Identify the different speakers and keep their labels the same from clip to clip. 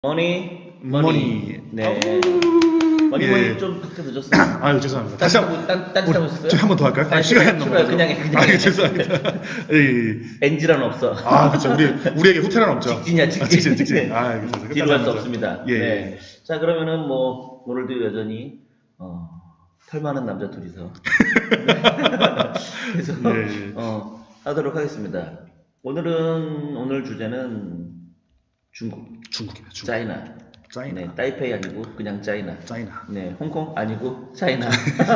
Speaker 1: 머니,
Speaker 2: 머니.
Speaker 1: 네. 머니,
Speaker 2: 예.
Speaker 1: 좀 밖에 늦었어요.
Speaker 2: 아유, 죄송합니다. 다시 한번,
Speaker 1: 딴짓하고 있었어요?
Speaker 2: 좀 한번 더 할까요?
Speaker 1: 아니,
Speaker 2: 시간이
Speaker 1: 싫어요.
Speaker 2: 넘어서.
Speaker 1: 그냥 해, 그냥
Speaker 2: 아유,
Speaker 1: 해.
Speaker 2: 죄송합니다. 예.
Speaker 1: NG란 없어.
Speaker 2: 아, 그렇죠. 우리에게 후퇴란 없죠.
Speaker 1: 직진이야, 직진.
Speaker 2: 직진. 아, 알겠습니다.
Speaker 1: 뒤로 갈 수 없습니다.
Speaker 2: 예.
Speaker 1: 네. 자, 그러면은 뭐, 오늘도 여전히, 털 많은 남자 둘이서. 그래서,
Speaker 2: 예.
Speaker 1: 하도록 하겠습니다. 오늘 주제는
Speaker 2: 중국입니다. 중국.
Speaker 1: 짜이나.
Speaker 2: 짜이나.
Speaker 1: 네, 타이페이 아니고 그냥 짜이나.
Speaker 2: 짜이나.
Speaker 1: 네, 홍콩 아니고 차이나.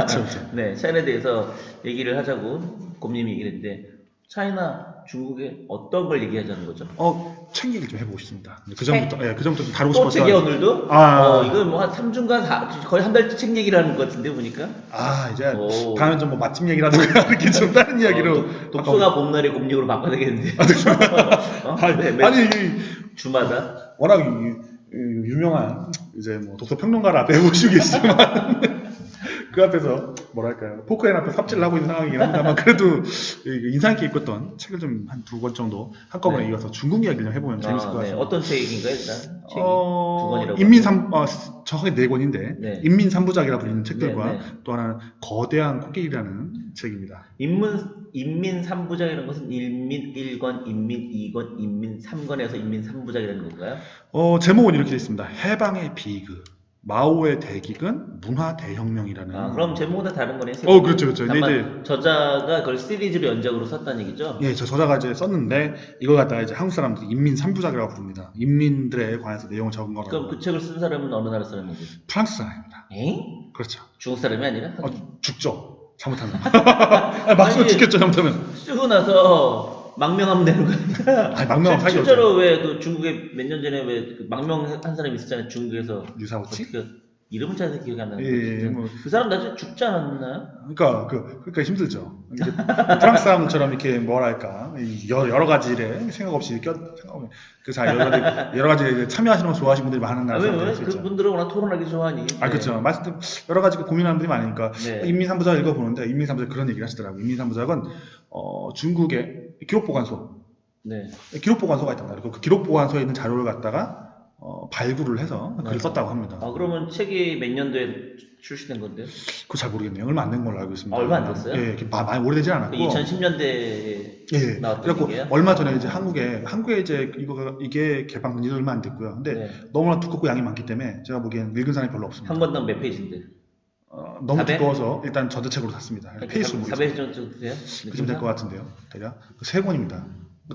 Speaker 2: 그렇죠.
Speaker 1: 네, 차이나에 대해서 얘기를 하자고 곰님이 얘기를 했는데, 차이나, 중국에 어떤 걸 얘기하자는 거죠?
Speaker 2: 책 얘기 좀 해보고 싶습니다. 그 전부터, 예, 그 전부터 좀 다루고
Speaker 1: 또
Speaker 2: 싶었어요.
Speaker 1: 책이야, 오늘도?
Speaker 2: 아.
Speaker 1: 이거 뭐 한 3주간 거의 한 달째 책 얘기를 하는 것 같은데, 보니까.
Speaker 2: 아, 이제
Speaker 1: 오.
Speaker 2: 다음엔 좀 뭐 맛집 얘기라든가 이렇게 좀 다른 이야기로.
Speaker 1: 독서가 봄날의 곰님으로 바꿔야 되겠는데.
Speaker 2: 아니,
Speaker 1: 주마다.
Speaker 2: 워낙 유명한 이제 뭐 독서 평론가를 앞에 모시고 계시지만 그 앞에서 뭐랄까요, 포크앤 앞에 삽질을 하고 있는 상황이긴 합니다만, 그래도 인상 깊게 읽었던 책을 좀 한 2권 정도 한꺼번에
Speaker 1: 네.
Speaker 2: 이어서 중국 이야기를 좀 해보면 재밌을 것 같습니다.
Speaker 1: 어떤 책인가요, 일단? 책이 두 권이라고.
Speaker 2: 정확하게 4권인데
Speaker 1: 네.
Speaker 2: 인민 3부작이라 불리는 책들과
Speaker 1: 네, 네.
Speaker 2: 또 하나는 거대한 코끼리라는 책입니다.
Speaker 1: 인민 3부작이라는 것은 인민 1권, 인민 2권, 인민 3권에서 인민 3부작이라는 건가요?
Speaker 2: 제목은 이렇게 되어 있습니다. 해방의 비극, 마오의 대기근, 문화 대혁명이라는.
Speaker 1: 그럼 제목은 다 다른 거네요.
Speaker 2: 그렇죠, 그렇죠. 근데
Speaker 1: 다만 저자가 그걸 시리즈로 연작으로 썼다는 얘기죠?
Speaker 2: 예, 저 저자가 이제 썼는데 이걸 갖다가 이제 한국 사람들이 인민 3부작이라고 부릅니다. 인민들에 관해서 내용을 적은 거라고.
Speaker 1: 그럼 그 책을 쓴 사람은 어느 나라 사람이죠?
Speaker 2: 프랑스 사람입니다.
Speaker 1: 에?
Speaker 2: 그렇죠.
Speaker 1: 중국 사람이 아니라?
Speaker 2: 죽죠. 잘못하면. 막상
Speaker 1: 아니,
Speaker 2: 죽겠죠, 잘못하면.
Speaker 1: 쓰고 나서 망명하면 되는 거야.
Speaker 2: 아니, 망명하면 사기
Speaker 1: 실제로 왜 그 중국에 몇 년 전에 왜 그 망명한 사람이 있었잖아요. 중국에서.
Speaker 2: 유사오치?
Speaker 1: 이름은 잘 기억이 안 나는데.
Speaker 2: 예, 뭐.
Speaker 1: 그 사람 나중에 죽지 않았나요?
Speaker 2: 그러니까 힘들죠. 이제 프랑스 사람들처럼 이렇게 뭐랄까 여러 가지 일에 생각 없이 여러 가지 일에 참여하시는 거 좋아하시는 분들이 많은 나라
Speaker 1: 왜?
Speaker 2: 사람들 있죠.
Speaker 1: 그분들은 워낙 토론하기 좋아하니.
Speaker 2: 그렇죠. 말씀 여러 가지 고민하는 분들이 많으니까.
Speaker 1: 네.
Speaker 2: 인민 3부작 읽어보는데 인민 3부작 그런 얘기를 하시더라고요. 인민 3부작은 중국의 기록보관소,
Speaker 1: 네.
Speaker 2: 기록보관소가 있단 말이에요. 그 기록보관소에 있는 자료를 갖다가 발굴을 해서 글을 썼다고 합니다.
Speaker 1: 그러면 책이 몇 년도에 출시된 건데요?
Speaker 2: 그거 잘 모르겠네요. 얼마 안 된 걸로 알고 있습니다.
Speaker 1: 얼마 안 됐어요?
Speaker 2: 예, 많이 오래되지 않았고.
Speaker 1: 2010년대에
Speaker 2: 예.
Speaker 1: 나왔던
Speaker 2: 그래갖고
Speaker 1: 얘기예요?
Speaker 2: 얼마 전에 이제 한국에 이제 이게 개방된 지 얼마 안 됐고요. 근데
Speaker 1: 네.
Speaker 2: 너무나 두껍고 양이 많기 때문에 제가 보기엔 읽은 사람이 별로 없습니다.
Speaker 1: 한 권당 몇 페이지인데?
Speaker 2: 너무
Speaker 1: 400?
Speaker 2: 두꺼워서 일단 전자책으로 샀습니다. 페이스로
Speaker 1: 400 정도 돼요?
Speaker 2: 그쯤 될 것 같은데요. 대략 3권입니다.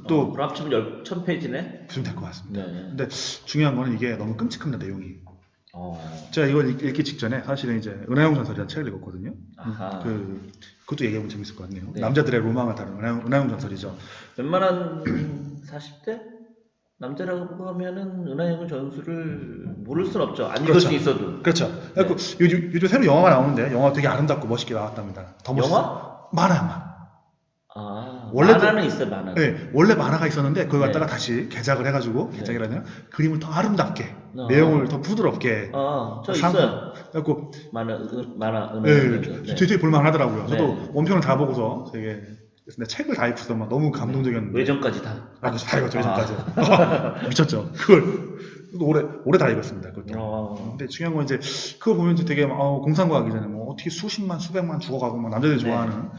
Speaker 2: 또
Speaker 1: 그럼 합치면 1000페이지네?
Speaker 2: 그쯤 될 것 같습니다.
Speaker 1: 네.
Speaker 2: 근데 중요한 거는 이게 너무 끔찍합니다, 내용이. 제가 이걸 읽기 직전에 사실은 이제 은하영 전설이라는 책을 읽었거든요.
Speaker 1: 아하.
Speaker 2: 그것도 얘기해보면 재밌을 것 같네요.
Speaker 1: 네.
Speaker 2: 남자들의 로망을 다룬 은하영 전설이죠.
Speaker 1: 웬만한 40대? 남자라고 하면은 은하영의 전술을 모를 순 없죠. 안 읽을 수 있어도.
Speaker 2: 그렇죠. 그래서 요즘 새로 영화가 나오는데 영화 되게 아름답고 멋있게 나왔답니다. 더 멋있어요. 만화.
Speaker 1: 만화는 있어요, 만화.
Speaker 2: 네, 원래 만화가 있었는데 그걸 갖다가
Speaker 1: 네.
Speaker 2: 다시 개작을 해가지고 개작이라냐 그림을 더 아름답게 내용을 더 부드럽게
Speaker 1: 저 있어요.
Speaker 2: 그래갖고
Speaker 1: 만화.
Speaker 2: 되게 볼만하더라고요. 저도
Speaker 1: 네.
Speaker 2: 원편을 다 보고서 되게 근데 책을 다 읽고서 막 너무 감동적이었는데
Speaker 1: 외전까지 다.
Speaker 2: 그렇죠. 다 읽었죠. 외전까지. 미쳤죠. 그걸 오래 다 읽었습니다. 그것도. 근데 중요한 건 이제 그거 보면 이제 되게 공상과학이 잖아요. 뭐 어떻게 수십만 수백만 죽어가고 막 남자들이 좋아하는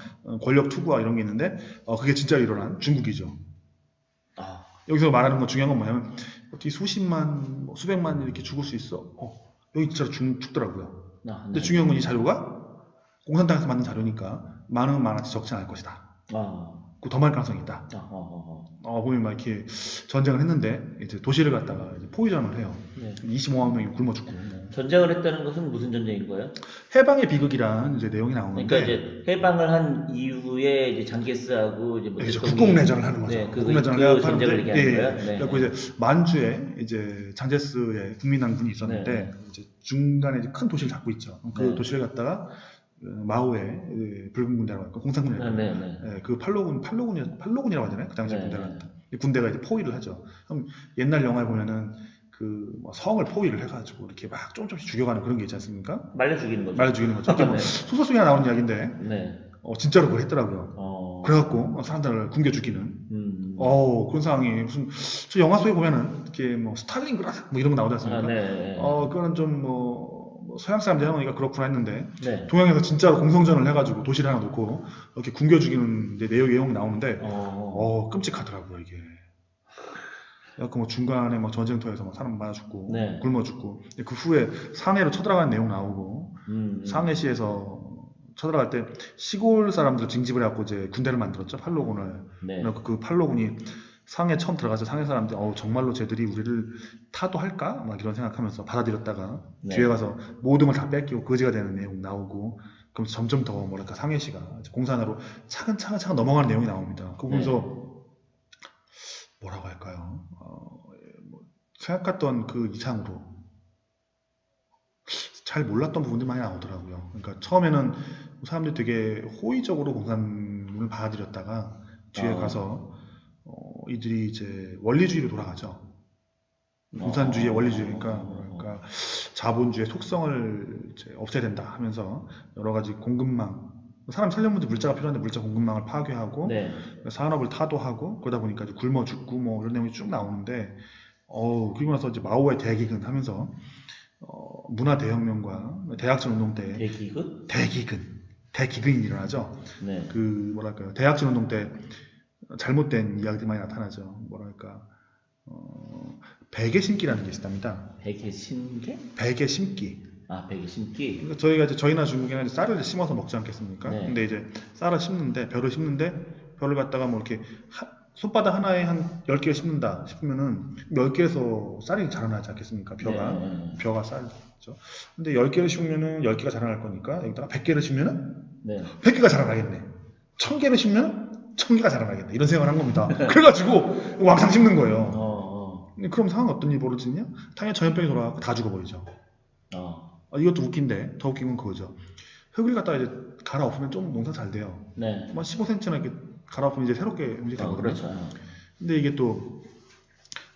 Speaker 2: 권력 투구와 이런 게 있는데 그게 진짜로 일어난 중국이죠. 여기서 말하는 건 중요한 건 뭐냐면 어떻게 수십만 수백만 이렇게 죽을 수 있어? 여기 진짜로 죽더라고요. 근데 중요한 건 이 자료가 공산당에서 만든 자료니까 많지 적지 않을 것이다. 더 많을 가능성이 있다. 보면 막 이렇게 전쟁을 했는데 이제 도시를 갖다가 이제 포위전을 해요. 25만 명이 굶어 죽고.
Speaker 1: 전쟁을 했다는 것은 무슨 전쟁인 거예요?
Speaker 2: 해방의 비극이란 이제 내용이 나오는데.
Speaker 1: 그러니까 이제 해방을 한 이후에 이제 장개스하고 이제 뭐
Speaker 2: 국공내전을 하는 거죠.
Speaker 1: 네,
Speaker 2: 국공내전을
Speaker 1: 전쟁을 얘기하는 거예요. 네.
Speaker 2: 그리고 이제 만주에 이제 장제스의 국민당군이 있었는데 이제 중간에 이제 큰 도시를 잡고 있죠. 그 도시를 갖다가 마오의 붉은 군대라고 할까 공산군이라고 할까 그 팔로군이라고 하잖아요. 그 당시 군대가 이제 포위를 하죠. 그럼 옛날 영화에 보면은 뭐 성을 포위를 해가지고 이렇게 막 조금씩 죽여가는 그런 게 있지 않습니까?
Speaker 1: 말려 죽이는 거죠.
Speaker 2: 말려 죽이는 거죠. 뭐 소설 속에 나오는 이야기인데 진짜로 그걸 했더라고요. 그래갖고 사람들을 굶겨 죽이는 그런 상황이 무슨 저 영화 속에 보면은 이렇게 뭐 스탈린그라드 뭐 이런 거 나오지 않습니까?
Speaker 1: 네.
Speaker 2: 그거는 좀 뭐 서양 사람들이 하니까 그렇구나 했는데
Speaker 1: 네.
Speaker 2: 동양에서 진짜로 공성전을 해가지고 도시를 하나 놓고 이렇게 굶겨 죽이는 내용이 나오는데 끔찍하더라고요 이게. 뭐 중간에 막 전쟁터에서 막 사람 맞아 죽고
Speaker 1: 네.
Speaker 2: 굶어 죽고 그 후에 상해로 쳐들어가는 내용 나오고 상해시에서 쳐들어갈 때 시골 사람들 징집을 해갖고 이제 군대를 만들었죠. 팔로군을.
Speaker 1: 네.
Speaker 2: 그 팔로군이 상해 처음 들어가서 상해 사람들이 정말로 쟤들이 우리를 타도할까? 막 이런 생각하면서 받아들였다가
Speaker 1: 네.
Speaker 2: 뒤에 가서 모든 걸 다 뺏기고 거지가 되는 내용 나오고 그럼 점점 더 뭐랄까 상해시가 공산화로 차근차근 넘어가는 내용이 나옵니다. 그거 보면서 뭐라고 할까요? 뭐 생각했던 그 이상으로 잘 몰랐던 부분들이 많이 나오더라고요. 그러니까 처음에는 사람들이 되게 호의적으로 공산을 받아들였다가 뒤에 가서 이들이 이제 원리주의로 돌아가죠. 공산주의의 원리주의니까 뭐랄까 자본주의 속성을 이제 없애야 된다 하면서 여러 가지 공급망 사람 살려면 물자가 필요한데 물자 공급망을 파괴하고
Speaker 1: 네.
Speaker 2: 산업을 타도하고 그러다 보니까 이제 굶어 죽고 뭐 이런 내용이 쭉 나오는데 그리고 나서 이제 마오의 대기근 하면서 문화 대혁명과 대학전 운동 때 대기근이 일어나죠.
Speaker 1: 네.
Speaker 2: 그 뭐랄까요 대학전 운동 때 잘못된 이야기들이 많이 나타나죠. 뭐랄까 베개 심기라는 게 있답니다.
Speaker 1: 베개 심기?
Speaker 2: 베개 심기.
Speaker 1: 베개 심기.
Speaker 2: 그러니까 저희가 이제 저희나 중국에는 이제 쌀을 심어서 먹지 않겠습니까?
Speaker 1: 네.
Speaker 2: 근데 이제 쌀을 심는데 벼를 갖다가 뭐 이렇게 손바닥 하나에 한 10개를 심는다 싶으면은 10개에서 쌀이 자라나지 않겠습니까? 벼가 쌀이죠. 근데 10개를 심으면은 10개가 자라날 거니까 여기다가 100개를 심으면은 100개가 자라나겠네. 1000개를 심으면 1000개가 자라나겠네. 이런 생각을 한 겁니다. 그래가지고 왕창 심는 거예요. 그럼 상황이 어떤 일이 벌어지냐? 당연히 전염병이 돌아가고 다 죽어버리죠. 이것도 웃긴데 더 웃긴 건 그거죠. 흙을 갖다가 이제 갈아엎으면 좀 농사 잘 돼요.
Speaker 1: 네.
Speaker 2: 한 15cm나 이렇게 갈아엎으면 이제 새롭게 음식이 되거든요.
Speaker 1: 그렇죠.
Speaker 2: 근데 이게 또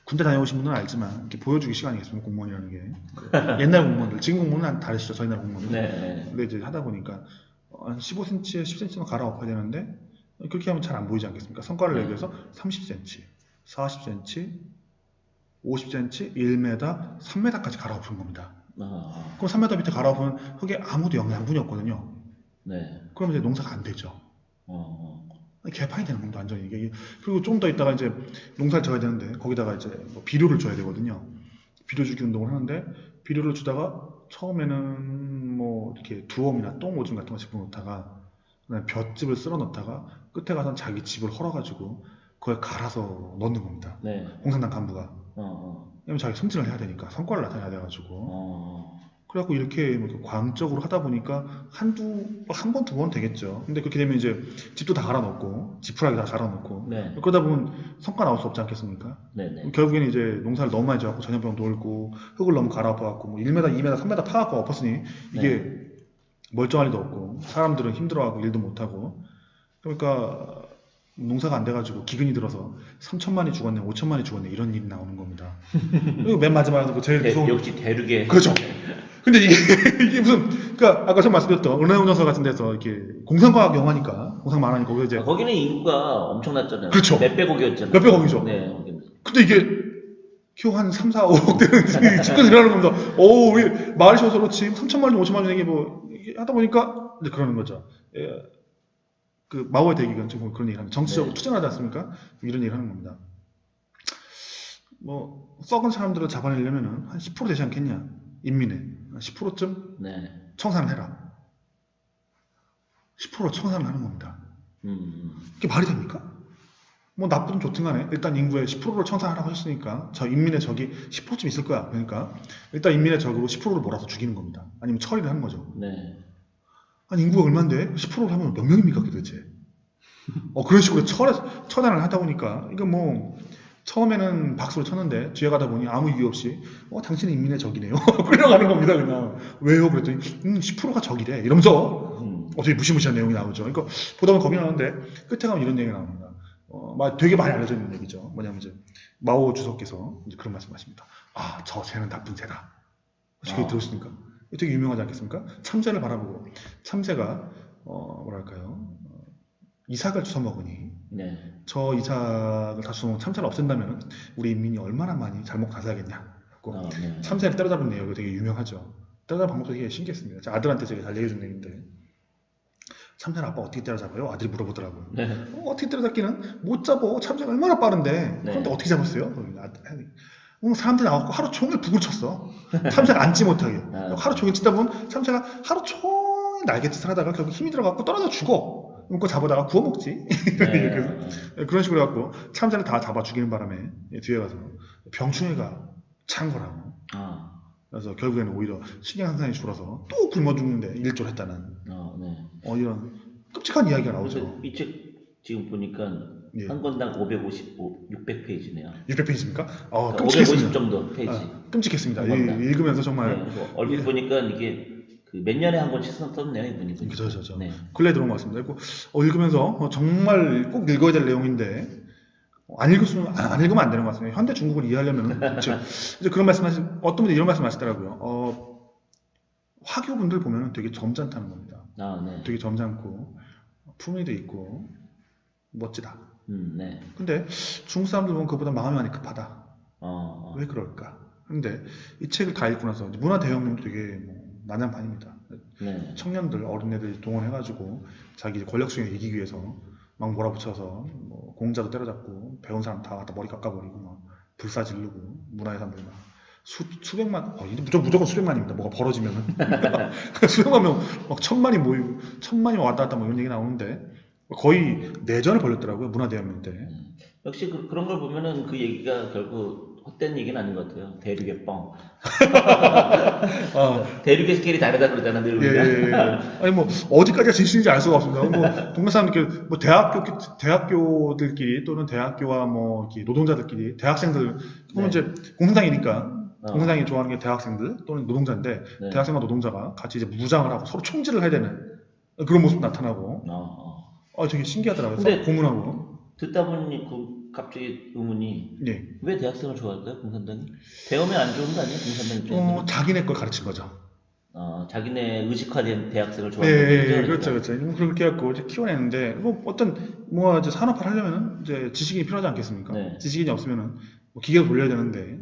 Speaker 2: 군대 다녀오신 분들은 알지만 이렇게 보여주기 시간이겠습니까? 공무원이라는 게 옛날 공무원들, 지금 공무원은 다르시죠. 저희 나라 공무원은.
Speaker 1: 네.
Speaker 2: 근데 이제 하다 보니까 한 15cm에 10cm만 갈아엎어야 되는데 그렇게 하면 잘 안 보이지 않겠습니까? 성과를 내기 위해서 30cm, 40cm, 50cm, 1m, 3m까지 갈아엎은 겁니다. 그럼 3m 밑에 갈아엎으면 흙에 아무도 영양분이 없거든요.
Speaker 1: 네.
Speaker 2: 그러면 이제 농사가 안 되죠. 개판이 되는 겁니다, 완전히. 이게. 그리고 좀 더 있다가 이제 농사를 져야 되는데 거기다가 이제 뭐 비료를 줘야 되거든요. 비료 주기 운동을 하는데 비료를 주다가 처음에는 뭐 이렇게 두엄이나 똥 오줌 같은 거 집어넣다가 그다음에 볏짚을 쓸어 넣다가 끝에 가서 자기 집을 헐어가지고 그걸 갈아서 넣는 겁니다.
Speaker 1: 네.
Speaker 2: 공산당 간부가. 왜냐면 자기 승진을 해야 되니까 성과를 나타내야 돼가지고. 그래갖고 이렇게 뭐 광적으로 하다 보니까 한 번, 두 번 되겠죠. 근데 그렇게 되면 이제 집도 다 갈아넣고, 지푸라기 다 갈아넣고,
Speaker 1: 네.
Speaker 2: 그러다 보면 성과 나올 수 없지 않겠습니까?
Speaker 1: 네네.
Speaker 2: 결국에는 이제 농사를 너무 많이 지어갖고 전염병 돌고, 흙을 너무 갈아엎어갖고, 뭐 1m, 2m, 3m 파갖고 엎었으니 이게 멀쩡할 리도 없고, 사람들은 힘들어하고 일도 못하고, 그러니까 농사가 안 돼가지고 기근이 들어서 3천만이 죽었네, 5천만이 죽었네 이런 일이 나오는 겁니다. 그리고 맨 마지막에 제일 무서운
Speaker 1: 역시 대륙에.
Speaker 2: 그렇죠. 근데 이게 무슨 그러니까 아까 처음 말씀드렸던 은하운전설 같은 데서 이렇게 공상과학 영화니까 공상 만화니까 거기 이제
Speaker 1: 거기는 인구가 엄청났잖아요.
Speaker 2: 그렇죠.
Speaker 1: 몇백억이었잖아요.
Speaker 2: 몇백억이죠.
Speaker 1: 네.
Speaker 2: 근데 이게 키워 한 3, 4, 5억 되는 집까지 일어나는 겁니다. 우리 마을이 쉬워서 그렇지 3천만 원, 5천만 원 이게 뭐 이게 하다 보니까 이제 그러는 거죠. 그 마오의 대기가 지금 그런 얘기를 합니다. 정치적으로 투쟁하지 않습니까? 이런 얘기를 하는 겁니다. 뭐 썩은 사람들을 잡아내려면은 한 10% 되지 않겠냐? 인민의 10%쯤 청산을 해라. 10% 청산을 하는 겁니다. 그게 말이 됩니까? 뭐 나쁘든 좋든 간에 일단 인구의 10%를 청산하라고 했으니까 저 인민의 적이 10%쯤 있을 거야. 그러니까 일단 인민의 적으로 10%를 몰아서 죽이는 겁니다. 아니면 처리를 하는 거죠. 아니 인구가 얼만데 10%를 하면 몇 명입니까 도대체? 그런 식으로 처단을 하다 보니까 이거 뭐 처음에는 박수를 쳤는데 뒤에 가다 보니 아무 이유 없이 당신은 인민의 적이네요. 끌려가는 겁니다. 그냥 왜요? 그랬더니 10%가 적이래 이러면서 되게 무시무시한 내용이 나오죠. 그러니까 보다 보면 겁이 나는데 끝에 가면 이런 얘기가 나옵니다. 되게 많이 알려져 있는 얘기죠. 뭐냐면 이제 마오 주석께서 이제 그런 말씀하십니다. 저 새는 나쁜 새다. 혹시 들으셨습니까? 되게 유명하지 않겠습니까? 참새를 바라보고 참새가 뭐랄까요? 이삭을 주워 먹으니
Speaker 1: 네.
Speaker 2: 저 이삭을 다 주워 먹고 참새를 없앤다면 우리 인민이 얼마나 많이 잘 먹고 잘 살겠냐.
Speaker 1: 네.
Speaker 2: 참새를 때려잡은 내용이 되게 유명하죠. 때려잡은 방법도 되게 신기했습니다. 제 아들한테 제가 잘 얘기해준 얘기인데 참새는 아빠 어떻게 때려잡아요? 아들이 물어보더라고요.
Speaker 1: 네.
Speaker 2: 어떻게 때려잡기는 못 잡어. 참새가 얼마나 빠른데. 그런데 어떻게 잡았어요? 사람들이 나와서 하루 종일 북을 쳤어. 참새가 앉지 못하게. 하루 종일 치다 보면 참새가 하루 종일 날갯짓을 하다가 결국 힘이 들어가고 떨어져 죽어. 그거 잡아다가 구워 먹지. 그런 식으로 해갖고 참새를 다 잡아 죽이는 바람에 뒤에 가서 병충해가 찬 거라고. 그래서 결국에는 오히려 식량 줄어서 또 굶어 죽는데 일조를 했다는 이런 끔찍한 이야기가 나오죠.
Speaker 1: 이 책 지금 보니까 한 권당 600페이지네요.
Speaker 2: 600페이지입니까?
Speaker 1: 그러니까
Speaker 2: 끔찍했습니다.
Speaker 1: 550 정도 페이지.
Speaker 2: 끔찍했습니다. 읽으면서 정말
Speaker 1: 얼핏 보니까 이게 몇 년에 한 권씩 썼네요, 이분이.
Speaker 2: 그죠. 근래 들어온 것 같습니다. 읽으면서 정말 꼭 읽어야 될 내용인데 안 읽으면 안 되는 것 같습니다. 현대 중국을 이해하려면 이제 그런 어떤 분들이 이런 말씀 하시더라고요. 화교분들 보면 되게 점잖다는 겁니다. 되게 점잖고 품위도 있고 멋지다. 근데 중국 사람들 보면 그보다 마음이 많이 급하다. 왜 그럴까? 근데 이 책을 다 읽고 나서 문화 대혁명도 되게 난장판입니다. 청년들, 어린애들 동원해가지고 자기 권력 수행을 이기기 위해서 막 몰아붙여서 공자도 때려잡고 배운 사람 다 갖다 머리 깎아버리고 막 불사지르고 문화예산들 막 수백만, 무조건 수백만입니다. 뭐가 벌어지면은 수백만 명, 막 천만이 모이고 천만이 왔다 갔다 뭐 이런 얘기 나오는데 거의 내전을 벌였더라고요. 문화대혁명 때.
Speaker 1: 역시 그런 걸 보면은 그 얘기가 결국 헛된 얘기는 아닌 것 같아요. 대륙의 뻥. 대륙의 스케일이 다르다 그러잖아, 늘 우리가.
Speaker 2: 아니 어디까지가 진실인지 알 수가 없습니다. 동네 사람들끼리 대학교들끼리 또는 대학교와 이렇게 노동자들끼리 대학생들 그러면 이제 공산당이니까 공산당이 좋아하는 게 대학생들 또는 노동자인데 대학생과 노동자가 같이 이제 무장을 하고 서로 총질을 해야 되는 그런 모습 나타나고. 되게 신기하더라고요.
Speaker 1: 근데
Speaker 2: 고문하고.
Speaker 1: 듣다 보니 갑자기 의문이 왜 대학생을 좋아할까요? 공산당이? 배우면 안 좋은 거 아니에요? 공산당 입장에서?
Speaker 2: 자기네 걸 가르친 거죠.
Speaker 1: 자기네 의식화된 대학생을 좋아하는 거죠?
Speaker 2: 그렇죠. 그렇게 해갖고 이제 키워내는데 이제 산업화를 하려면 이제 지식인이 필요하지 않겠습니까? 지식인이 없으면은 기계를 돌려야 되는데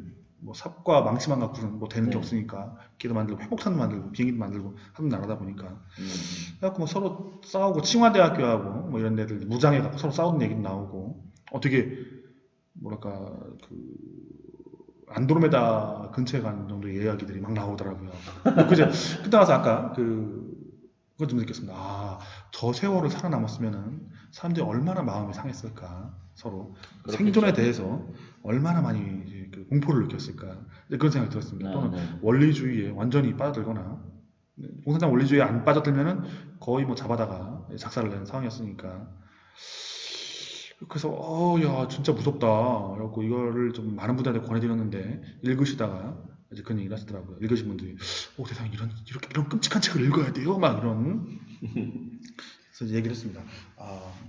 Speaker 2: 삽과 망치만 갖고는 되는 게 없으니까 기계도 만들고 회복탄도 만들고 비행기도 만들고 하는 나라다 보니까 그래갖고 서로 싸우고 칭화대학교하고 이런 데들 무장해갖고 서로 싸우는 얘기도 나오고 되게 안드로메다 근처에 가는 정도의 이야기들이 막 나오더라고요. 그때 와서 아까 그거 좀 느꼈습니다. 저 세월을 살아남았으면은 사람들이 얼마나 마음이 상했을까. 서로 그렇겠죠. 생존에 대해서 얼마나 많이 공포를 느꼈을까. 그런 생각이 들었습니다. 또는 원리주의에 완전히 빠져들거나 공산당 원리주의에 안 빠져들면은 거의 잡아다가 작살을 내는 상황이었으니까. 그래서 야 진짜 무섭다. 그래갖고 이거를 좀 많은 분들한테 권해드렸는데 읽으시다가 이제 그런 얘기를 하시더라고요. 읽으신 분들이 세상에 이런 끔찍한 책을 읽어야 돼요? 막 이런. 그래서 얘기를 했습니다.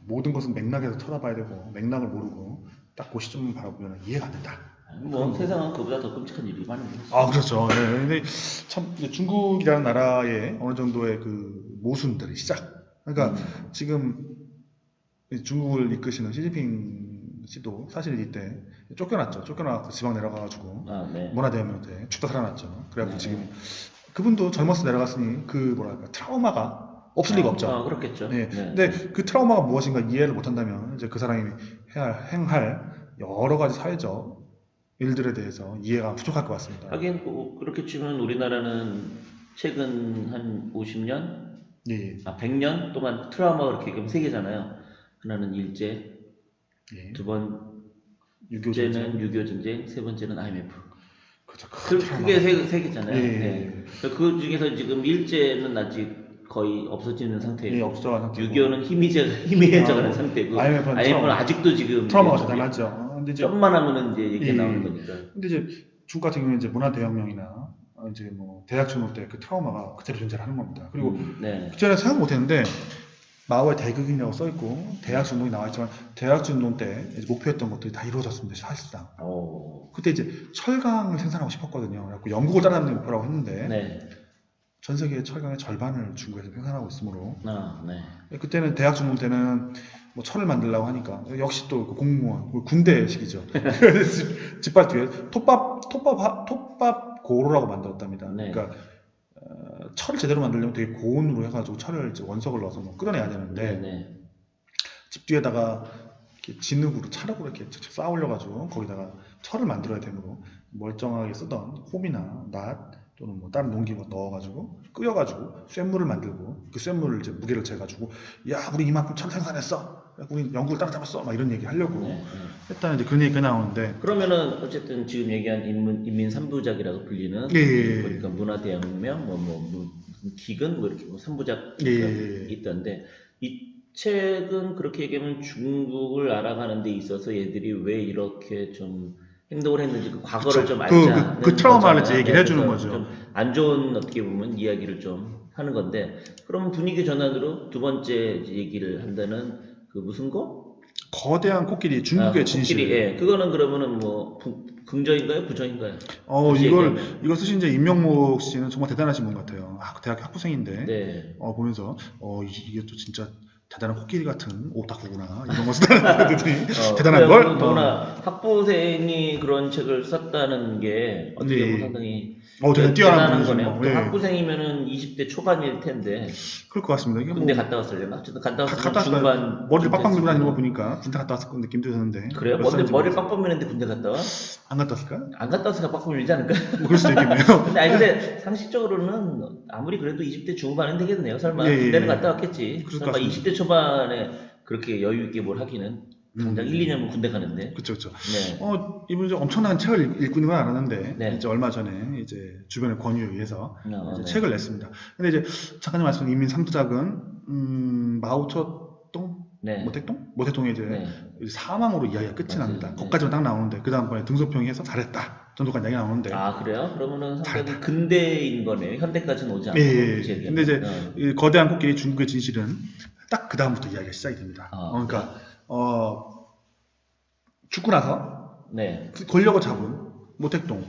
Speaker 2: 모든 것은 맥락에서 쳐다봐야 되고 맥락을 모르고 딱 그 시점만 바라보면 이해가 안 된다.
Speaker 1: 세상은 그보다 더 끔찍한 일이 많은 거죠.
Speaker 2: 그렇죠. 근데 참 중국이라는 나라의 어느 정도의 모순들의 시작. 그러니까 지금 중국을 이끄시는 시진핑 씨도 사실 이때 쫓겨났죠. 쫓겨나서 지방 내려가가지고 문화대혁명 때 죽다 살아났죠. 그래갖고 지금 그분도 젊어서 내려갔으니 트라우마가 없을 리가 없죠.
Speaker 1: 그렇겠죠.
Speaker 2: 근데 그 트라우마가 무엇인가 이해를 못한다면 이제 그 사람이 행할 여러 가지 사회적 일들에 대해서 이해가 부족할 것 같습니다.
Speaker 1: 하긴 그렇게 치면 우리나라는 최근 한 50년, 100년 동안 트라우마가 그렇게 세 개잖아요. 하나는 일제, 두 번째는 6.25 전쟁, 세 번째는 IMF.
Speaker 2: 그렇죠.
Speaker 1: 그게 세 개잖아요. 그 중에서 지금 일제는 아직 거의 없어지는 상태이고 6.25는 희미해져가는 상태고 IMF는 아직도 지금
Speaker 2: 트라우마가 대단하죠.
Speaker 1: 좀만 하면은 이제 얘기 나오는 거니까.
Speaker 2: 근데 이제 중국 같은 경우는 이제 문화대혁명이나 이제 대학 준동 때 그 트라우마가 그대로 존재를 하는 겁니다. 그리고 그전에 생각 못했는데 마오의 대극이라고 써있고 대학준동이 나와있지만 대학준동 때 목표했던 것들이 다 이루어졌습니다. 사실상. 그때 이제 철강을 생산하고 싶었거든요. 그래서 영국을 따라다니는 목표라고 했는데 전 세계 철강의 절반을 중국에서 생산하고 있으므로
Speaker 1: 네.
Speaker 2: 그때는 대학 중공 때는 뭐 철을 만들려고 하니까 역시 또 공무원 군대식이죠. 집밥 뒤에 톱밥 고로라고 만들었답니다.
Speaker 1: 네.
Speaker 2: 그러니까 철을 제대로 만들려면 되게 고온으로 해가지고 철을 이제 원석을 넣어서 뭐 끓여내야 되는데
Speaker 1: 네.
Speaker 2: 집 뒤에다가 이렇게 진흙으로 찰흙으로 이렇게 쌓아 올려가지고 거기다가 철을 만들어야 되므로 멀쩡하게 쓰던 홈이나 낫 또는 뭐 다른 농기구 넣어가지고 끓여가지고 쇳물을 만들고 그 쇳물을 이제 무게를 재가지고 야 우리 이만큼 철 생산했어 우리 연구를 따라잡았어 막 이런 얘기 하려고 했다는 이제 그런 얘기가 나오는데
Speaker 1: 그러면은 어쨌든 지금 얘기한 인민 3부작이라고 불리는 그러니까 문화대혁명 뭐 기근 뭐 이렇게 뭐 3부작 있던데 이 책은 그렇게 얘기하면 중국을 알아가는 데 있어서 얘들이 왜 이렇게 좀 행동을 했는지 그 과거를 좀 알자.
Speaker 2: 그 트라우마를 이제 얘기를 해주는 거죠.
Speaker 1: 좀 안 좋은 어떻게 보면 이야기를 좀 하는 건데, 그럼 분위기 전환으로 두 번째 얘기를 한다는 그 무슨 거?
Speaker 2: 거대한 중국의 진실.
Speaker 1: 코끼리, 그거는 그러면은 뭐 긍정인가요, 부정인가요?
Speaker 2: 이걸 쓰신 이제 임명목 씨는 정말 대단하신 분 같아요. 그 대학 학부생인데
Speaker 1: 네.
Speaker 2: 보면서 이게 또 진짜 대단한 코끼리 같은 오타쿠구나 이런 거 쓰다듬더니 대단한 걸.
Speaker 1: 더구나 학부생이 그런 책을 썼다는 게 어떻게 보면 상당히
Speaker 2: 대단한
Speaker 1: 거네요. 학부생이면은 20대 초반일 텐데.
Speaker 2: 그럴 것 같습니다. 이게
Speaker 1: 군대 갔다 왔을려나? 어쨌든 갔다 왔으면
Speaker 2: 중반 머리를 빡빡 밀고 다니는 거 보니까 군대 갔다 왔을 느낌도 드는데.
Speaker 1: 그래요? 머리를 빡빡 미는데 군대 갔다 와?
Speaker 2: 안 갔다 왔을까?
Speaker 1: 안 갔다 왔으니까 빡빡 밀지 않을까?
Speaker 2: 그럴 수도 있겠네요.
Speaker 1: 근데 상식적으로는 아무리 그래도 20대 중반은 되겠네요. 설마 군대는 갔다 왔겠지. 설마 20대 초반에 그렇게 여유 있게 뭘 하기는. 당장 1, 2년은 군대 가는데.
Speaker 2: 그렇죠.
Speaker 1: 네.
Speaker 2: 이분이 엄청난 책을 읽고 있는 건 알았는데,
Speaker 1: 네.
Speaker 2: 이제 얼마 전에 이제 주변의 권유에 의해서 이제 책을 냈습니다. 근데 이제 잠깐 말씀드린 인민 3부작은 마오쩌둥? 모택동의 이제 사망으로 이야기가 끝이 납니다. 거기까지만 딱 나오는데, 그 다음번에 등소평이 해서 잘했다 정도까지 이야기 나오는데.
Speaker 1: 그래요? 그러면은 상당히 근대인 거네요. 현대까지는 오지 않고.
Speaker 2: 근데 이제 이 거대한 코끼리 중국의 진실은 딱 그 다음부터 이야기가 시작이 됩니다. 그러니까 죽고 나서 권력을 잡은 모택동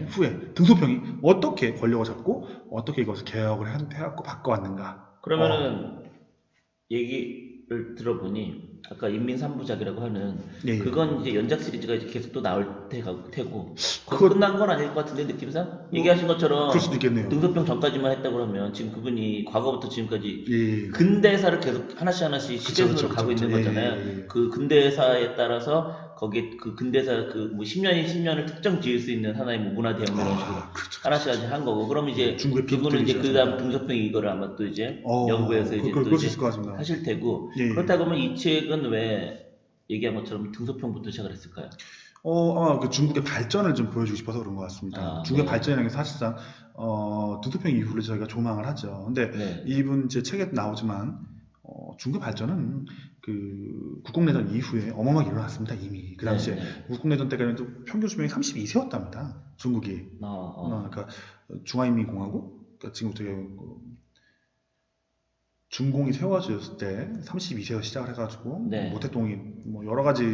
Speaker 2: 후에 등소평이 어떻게 권력을 잡고 어떻게 이것을 개혁을 해갖고 바꿔왔는가.
Speaker 1: 그러면은 얘기를 들어보니 아까 인민 3부작이라고 하는 그건 이제 연작 시리즈가 이제 계속 또 나올 테고 그거 끝난 건 아닐 것 같은데 느낌상 얘기하신 것처럼
Speaker 2: 그럴 수도 있겠네요.
Speaker 1: 등소평 전까지만 했다고 그러면 지금 그분이 과거부터 지금까지 근대사를 계속 하나씩 시대순으로 가고 있는 거잖아요. 그 근대사에 따라서 거기에 그 근대사 뭐 10년을 특정 지을 수 있는 하나의 뭐 문화대혁명 이런 식으로 하나씩 한 거고, 그럼 이제 그분은 이제 그 다음 등소평이 이거를 아마 또 이제 연구해서 이제 또 이제 하실 테고. 그렇다고 하면 이 책은 왜 얘기한 것처럼 등소평부터 시작을 했을까요?
Speaker 2: 아마 그 중국의 발전을 좀 보여주고 싶어서 그런 것 같습니다. 중국의 발전이라는 게 사실상 등소평 이후로 저희가 조망을 하죠. 근데 이분 제 책에 나오지만 중국의 발전은 그 국공내전 이후에 어마어마하게 일어났습니다. 이미 그 당시에 국공내전 때까지는 평균 수명이 32세였답니다. 중국이. 그러니까 중화인민공화국, 그러니까 지금부터 중공이 세워졌을 때 32세에서 시작을 해가지고 모택동이 뭐 여러 가지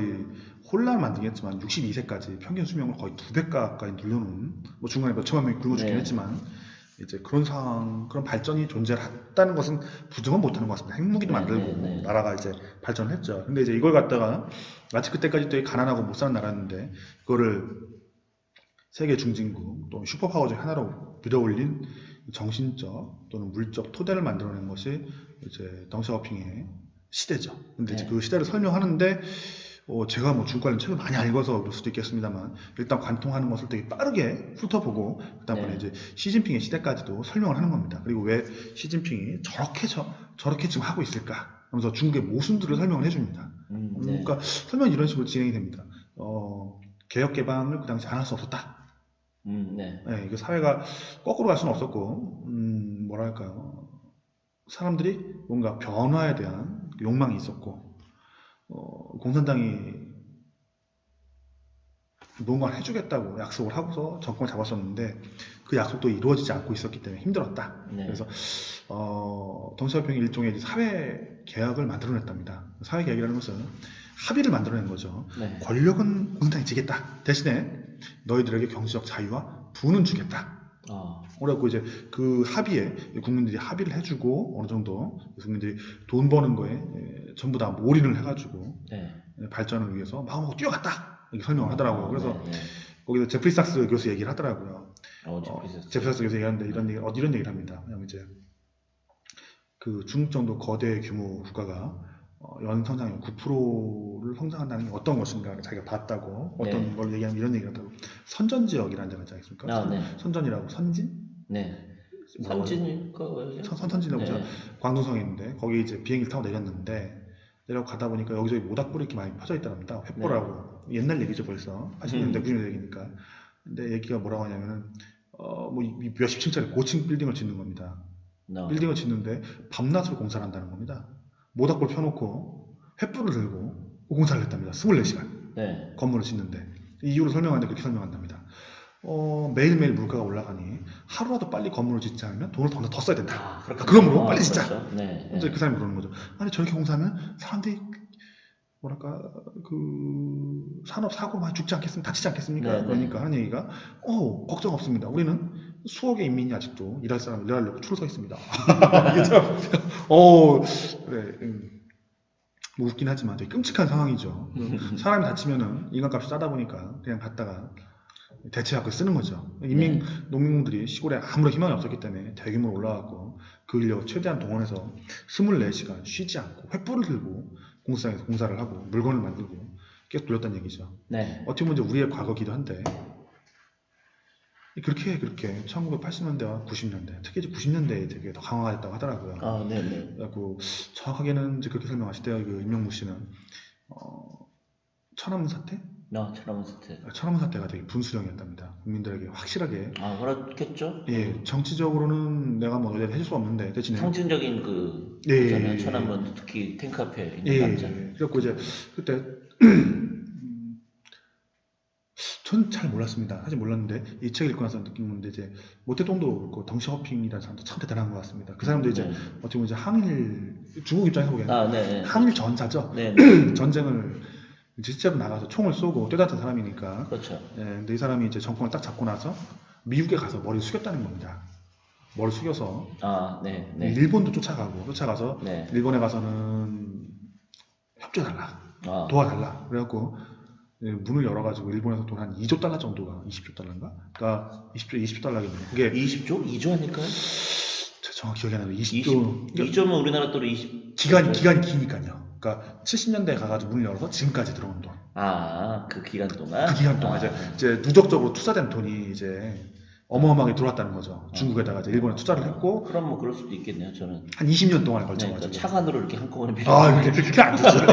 Speaker 2: 혼란을 만들긴 했지만 62세까지 평균 수명을 거의 2배 가까이 늘려놓은, 뭐 중간에 몇 천만 명이 굶어 죽긴 했지만 이제 그런 상황, 그런 발전이 존재했다는 것은 부정은 못하는 것 같습니다. 핵무기도 만들고 나라가 이제 발전을 했죠. 근데 이제 이걸 갖다가 마치 그때까지 되게 가난하고 못 사는 나라였는데 그거를 세계 중진국 또는 슈퍼파워 중 하나로 밀어올린 정신적 또는 물적 토대를 만들어낸 것이 이제 덩샤오핑의 시대죠. 근데 이제 그 시대를 설명하는데 제가 뭐 중국 관련 책을 많이 읽어서 그럴 수도 있겠습니다만 일단 관통하는 것을 되게 빠르게 훑어보고 그다음에 이제 시진핑의 시대까지도 설명을 하는 겁니다. 그리고 왜 시진핑이 저렇게 지금 하고 있을까 하면서 중국의 모순들을 설명을 해줍니다. 그러니까 설명이 이런 식으로 진행이 됩니다. 개혁 개방을 그 당시 안 할 수 없었다. 그 사회가 거꾸로 갈 수는 없었고, 뭐랄까요, 사람들이 뭔가 변화에 대한 욕망이 있었고, 공산당이 뭔가를 해주겠다고 약속을 하고서 정권을 잡았었는데 그 약속도 이루어지지 않고 있었기 때문에 힘들었다. 그래서 덩샤오핑이 일종의 사회 개혁을 만들어냈답니다. 사회 개혁이라는 것은 합의를 만들어낸 거죠. 권력은 공산당이 지겠다. 대신에 너희들에게 경제적 자유와 부는 주겠다. 그래갖고 이제 그 합의에 국민들이 합의를 해주고 어느 정도 국민들이 돈 버는 거에 전부 다 올인을 해가지고 발전을 위해서 마음먹고 뛰어갔다 이렇게 설명을 하더라고요. 그래서 거기서 제프리 삭스 교수 얘기를 하더라고요. 제프리 삭스 교수 얘기하는데 이런 얘기를 합니다. 왜냐면 이제 그 중국 정도 거대 규모 국가가 연 성장률 9%를 성장한다는 게 어떤 것인가를 자기가 봤다고 어떤 걸 얘기하면 이런 얘기를 하더라고. 선전지역이라는 데가 있지 않습니까? 선전이라고 선진? 선진이라고 광둥성에 있는데 거기 이제 비행기를 타고 내렸는데 내려고 가다 보니까 여기저기 모닥불이 이렇게 많이 펴져 있답니다. 횃불하고 옛날 얘기죠 벌써 80년대 90년대 얘기니까. 근데 얘기가 뭐라고 하냐면은 뭐 몇십 층짜리 고층 빌딩을 짓는 겁니다. 빌딩을 짓는데 밤낮으로 공사를 한다는 겁니다. 모닥불 펴놓고 횃불을 들고 공사를 했답니다. 24시간 건물을 짓는데 이유를 설명하는데 그렇게 설명한답니다. 매일매일 물가가 올라가니 하루라도 빨리 건물을 짓지 않으면 돈을 더 써야 된다. 그러므로 빨리 짓자. 그렇죠. 그 사람이 그러는 거죠. 아니 저렇게 공사하면 사람들이 뭐랄까 그 산업 사고로 많이 죽지 않겠습니까? 다치지 않겠습니까? 그러니까 하는 얘기가 걱정 없습니다. 우리는 수억의 인민이 아직도 일할 사람 일하려고 줄을 서 있습니다. 그래. 뭐 웃긴 하지만 되게 끔찍한 상황이죠. 사람이 다치면은 인간값이 싸다 보니까 그냥 갔다가 대체학을 쓰는 거죠. 농민들이 시골에 아무런 희망이 없었기 때문에 대규모로 올라왔고 그 인력을 최대한 동원해서 24시간 쉬지 않고 횃불을 들고 공사장에서 공사를 하고 물건을 만들고 계속 돌렸다는 얘기죠. 어떻게 보면 이제 우리의 과거기도 한데 그렇게 1980년대와 90년대 특히 이제 90년대에 되게 더 강화가 됐다고 하더라고요. 그래갖고 정확하게는 이제 그렇게 설명하시대요. 그 임명무 씨는 천안문 사태? 천안문 사태가 되게 분수령이었답니다. 국민들에게 확실하게.
Speaker 1: 그렇겠죠.
Speaker 2: 정치적으로는 내가 뭐 어디에 해줄 수 없는데 대신에
Speaker 1: 상징적인 그잖아요. 천안문 특히 탱크 앞에 있는 남자.
Speaker 2: 그래갖고 이제 그때 전 잘 몰랐습니다. 사실 몰랐는데 이 책을 읽고 나서 느낀 건데 이제 모태동도 그렇고 덩시어핑이라는 사람도 참 대단한 것 같습니다. 그 사람도 이제 어떻게 보면 이제 항일 중국 입장에서 보기에는 항일 전사죠. 전쟁을 실제로 나가서 총을 쏘고 떼다던 사람이니까.
Speaker 1: 그렇죠.
Speaker 2: 근데 이 사람이 이제 정권을 딱 잡고 나서 미국에 가서 머리를 숙였다는 겁니다. 머리를 숙여서 일본도 쫓아가서 일본에 가서는 협조해달라, 도와달라. 그래갖고 문을 열어가지고 일본에서 돈 한 2조 달러 정도가 20조 달러인가? 그러니까 20조 달러겠네요. 그게
Speaker 1: 20조? 2조 아닐까요?
Speaker 2: 제가 정확히 기억이 안 나요. 20조.
Speaker 1: 2조면 우리나라 돈으로 20.
Speaker 2: 기간이 기니까요. 그러니까 70년대에 가가지고 문을 열어서 지금까지 들어온 돈.
Speaker 1: 그 기간 동안?
Speaker 2: 그 기간 동안 이제 누적적으로 투자된 돈이 이제 어마어마하게 들어왔다는 거죠. 중국에다가 이제 일본에 투자를 했고.
Speaker 1: 그럼 뭐 그럴 수도 있겠네요. 저는
Speaker 2: 한 20년 동안에 걸쳐가지고.
Speaker 1: 그러니까 차관으로 이렇게 한꺼번에
Speaker 2: 그게 안 되죠.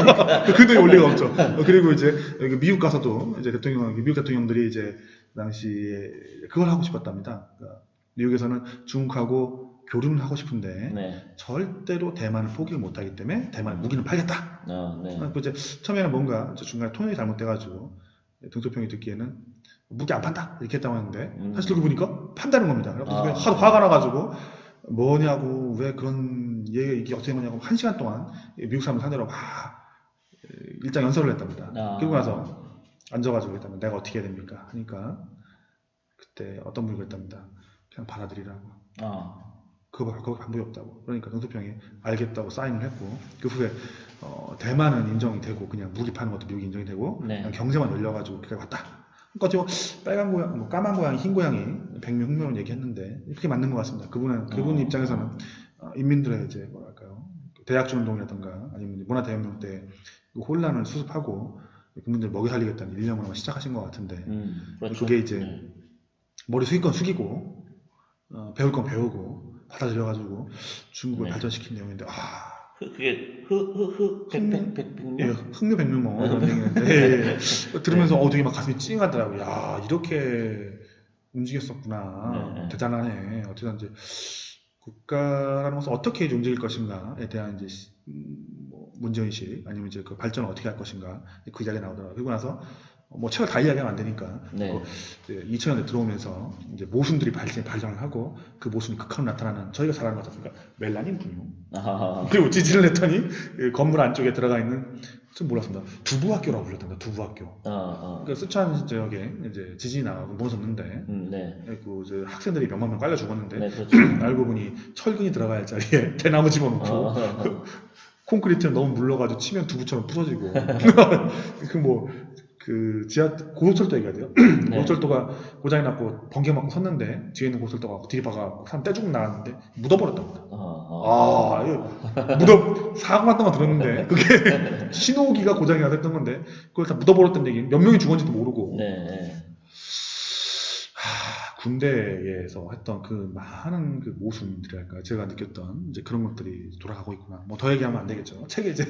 Speaker 2: 그 돈이 올 리가 없죠. 그리고 이제 미국 가서도 이제 미국 대통령들이 이제 그 당시에 그걸 하고 싶었답니다. 그러니까 미국에서는 중국하고 교류는 하고 싶은데 절대로 대만을 포기를 못하기 때문에 대만에 무기는 팔겠다. 그래서 이제 처음에는 뭔가 중간에 통역이 잘못돼가지고 등소평이 듣기에는 무기 안 판다 이렇게 했다고 하는데 사실 그러고 보니까 판다는 겁니다. 그래서 하도 화가 나가지고 뭐냐고 왜 그런 이게 어떻게 되냐고 1시간 동안 미국 사람을 상대로 막 일장 연설을 했답니다. 그리고 나서 앉아가지고 했다면 내가 어떻게 해야 됩니까 하니까 그때 어떤 분이 그랬답니다. 그냥 받아들이라고. 그거 방법이 없다고. 그러니까 등소평이 알겠다고 사인을 했고 그 후에 대만은 인정이 되고 그냥 무기 파는 것도 미국이 인정이 되고 그냥 경제만 열려가지고 그게 왔다. 그러니까 빨간 고양, 까만 고양이, 흰 고양이, 백명 흑명을 얘기했는데 그게 맞는 것 같습니다. 그분 입장에서는 인민들의 이제 뭐랄까요 대약주 운동이라든가 아니면 문화대혁명 때 혼란을 수습하고 국민들 먹여 살리겠다는 일념을 아마 시작하신 것 같은데 그게 이제 머리 숙일 건 숙이고 배울 건 배우고 받아들여가지고 중국을 발전시킨 내용인데
Speaker 1: 그게
Speaker 2: 흑묘 백명몽 그런 얘기인데 들으면서 되게 막 가슴이 찡하더라고요. 야 이렇게 움직였었구나. 대단하네. 어쨌든 이제 국가라는 것은 어떻게 움직일 것인가에 대한 이제 문제의식 아니면 이제 그 발전을 어떻게 할 것인가 그 이야기 나오더라고요. 그리고 나서 뭐 책을 다 이야기하면 안 되니까 2000년대 들어오면서 이제 모순들이 발전을 하고 그 모순이 극한으로 나타나는 저희가 잘 아는 것 같습니까? 멜라닌 분유. 그리고 지진을 했더니 건물 안쪽에 들어가 있는 전 몰랐습니다. 두부학교라고 불렸답니다. 두부학교. 그러니까 쓰촨 지역에 이제 지진이 나고 무너졌는데,
Speaker 1: 네.
Speaker 2: 그 이제 학생들이 몇만 명 깔려 죽었는데,
Speaker 1: 네, 그렇죠.
Speaker 2: 알고 보니 철근이 들어갈 자리에 대나무 집어넣고, 콘크리트는 너무 물러가지고 치면 두부처럼 부서지고, 고속철도 얘기해야 돼요.
Speaker 1: 네.
Speaker 2: 고속철도가 고장이 났고 번개 맞고 섰는데 뒤에 있는 고속철도가 들이박아 사람 떼죽 나왔는데 묻어버렸답니다. 사고 났던 거 들었는데 그게 신호기가 고장이 나서 건데 그걸 다 묻어버렸던 얘기는 몇 명이 죽었는지도 모르고.
Speaker 1: 네.
Speaker 2: 군대에서 했던 그 많은 그 모순들이랄까 제가 느꼈던 이제 그런 것들이 돌아가고 있구나. 뭐 더 얘기하면 안 되겠죠. 책에 이제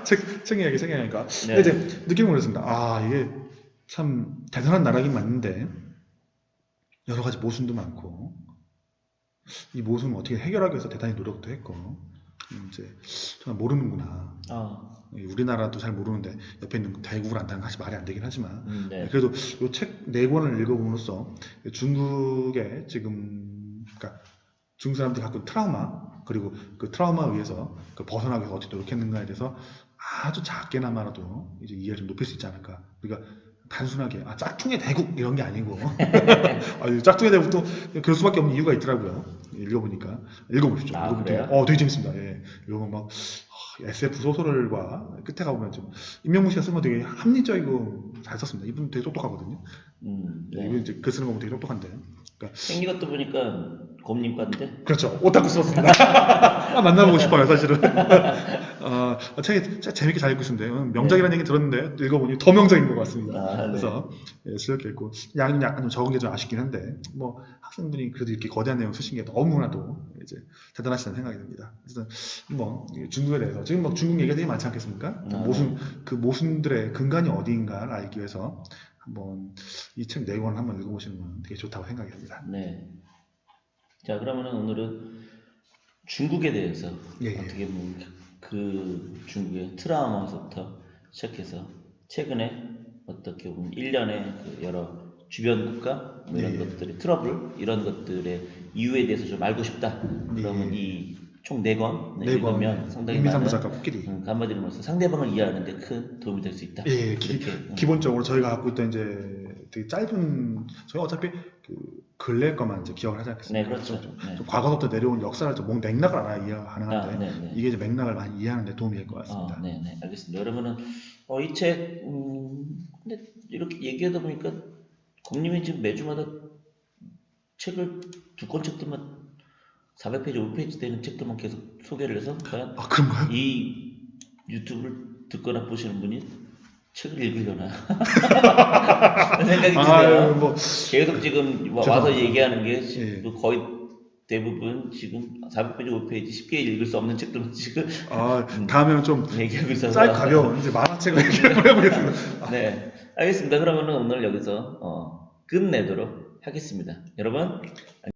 Speaker 2: 책 얘기하니까. 근데 이제 느끼는 거였습니다. 이게 참 대단한 나라긴 맞는데 여러 가지 모순도 많고 이 모순을 어떻게 해결하기 위해서 대단히 노력도 했고 이제 정말 모르는구나. 우리나라도 잘 모르는데 옆에 있는 대국을 안다는 건 사실 말이 안 되긴 하지만 그래도 이 책 4권을 읽어봄으로써 중국의 지금 그러니까 중국 사람들이 갖고 있는 트라우마 그리고 그 트라우마에 의해서 벗어나기 위해서 어떻게 노력했는가에 대해서 아주 작게나마라도 이제 이해를 좀 높일 수 있지 않을까. 그러니까 단순하게 짝퉁의 대국 이런 게 아니고 짝퉁의 대국도 그럴 수밖에 없는 이유가 있더라고요. 읽어보니까 읽어보십시오.
Speaker 1: 그래요?
Speaker 2: 되게 재밌습니다. 예. 이거 막 SF 소설과 끝에 가보면 좀 임명무 씨가 쓴 거 되게 합리적이고 잘 썼습니다. 이분 되게 똑똑하거든요. 이분 이제 글 쓰는 거 보면 되게 똑똑한데. 그러니까
Speaker 1: 생긴 것도 보니까 곰님과인데.
Speaker 2: 그렇죠. 오타쿠 썼습니다. 만나보고 싶어요, 사실은. 책이 재밌게 잘 읽고 있는데 명작이라는 얘기 들었는데 읽어보니 더 명작인 것 같습니다. 그래서 즐겁게 읽고 약간 좀 적은 게 좀 아쉽긴 한데 뭐 학생분이 그래도 이렇게 거대한 내용 쓰신 게 너무나도 이제 대단하시다는 생각이 듭니다. 그래서 뭐 중국에 대해서 지금 뭐 중국 얘기가 되게 많지 않겠습니까? 모순들의 근간이 어디인가를 알기 위해서 한번 이 책 4권을 한번 읽어보시는 건 되게 좋다고 생각이 듭니다.
Speaker 1: 네. 자, 그러면은 오늘은 중국에 대해서 어떻게 보면 그 중국의 트라우마부터 시작해서 최근에 어떻게 보면 일련의 그 여러 주변 국가 뭐 이런 것들의 트러블 이런 것들의 이유에 대해서 좀 알고 싶다. 그러면 이 총 4권 읽으면 상당히 많은
Speaker 2: 작가 코끼리
Speaker 1: 한마디로 말해서 상대방을 이해하는데 큰 도움이 될 수 있다.
Speaker 2: 기본적으로 저희가 갖고 있던 이제 되게 짧은 저희가 어차피 그 근래 것만 이제 기억을 하지 않겠습니까?
Speaker 1: 네, 그렇죠.
Speaker 2: 좀 과거부터 내려온 역사를 좀 맥락을 알아야 이해가 가능한데 이게 이제 맥락을 많이 이해하는 데 도움이 될 것 같습니다.
Speaker 1: 네, 알겠습니다. 그러면은 이 책 근데 이렇게 얘기하다 보니까 곰님이 지금 매주마다 책을 2권 책들만 400페이지, 500페이지 되는 책들만 계속 소개를 해서 과연
Speaker 2: 그런가요?
Speaker 1: 이 유튜브를 듣거나 보시는 분이 책을 읽으려나 생각이 드네요. 계속 지금 와서 얘기하는 게 거의 대부분 지금 400페이지, 500페이지 쉽게 읽을 수 없는 책들만 지금
Speaker 2: 다음에는 좀
Speaker 1: 얘기하고 있어서
Speaker 2: 짧고 가벼운 이제 만화책을 해보겠습니다.
Speaker 1: 네, 알겠습니다. 그러면 오늘 여기서 끝내도록 하겠습니다. 여러분